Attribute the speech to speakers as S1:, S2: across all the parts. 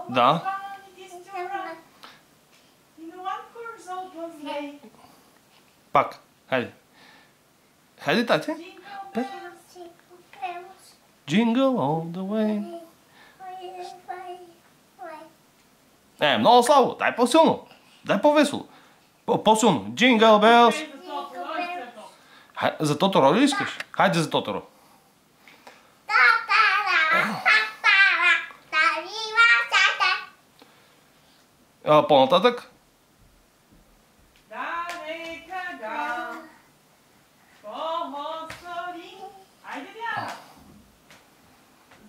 S1: Да. Пак. Хайде. Хайде, тати. Jingle all the way. Много слабо. Дай по-силно. Дай по-весело. По-силно. Jingle bells. За Тоторо ли искаш? Хайде за Тоторо. По-нататък.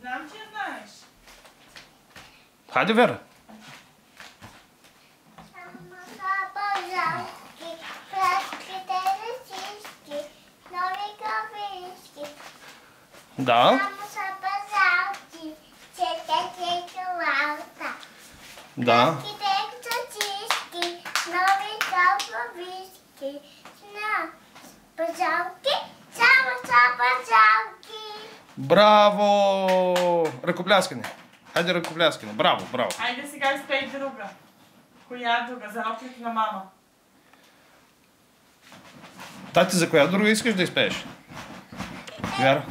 S2: Знам, че знаеш.
S1: Хайде, Вера. Да. Да. Браво! Ръкопляскане. Хайде ръкопляскане. Браво, браво.
S2: Айде сега изпей друга. Коя друга? За роките на мама.
S1: Тати, за коя друга искаш да изпееш? Вяра?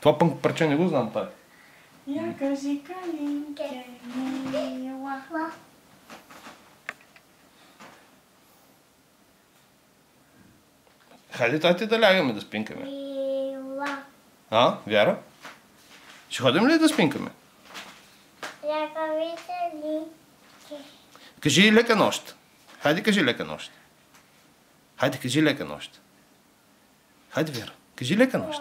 S1: Това парче не го знам, Тати.
S2: Я кажи калинке, мила.
S1: Хайде, Тати, да лягаме да спинкаме. Вяра? Ще ходим ли да спинкаме? Кажи лека нощ. Хайде, кажи лека нощ. Хайде, кажи лека нощ. Хайде, Вяра, кажи лека нощ.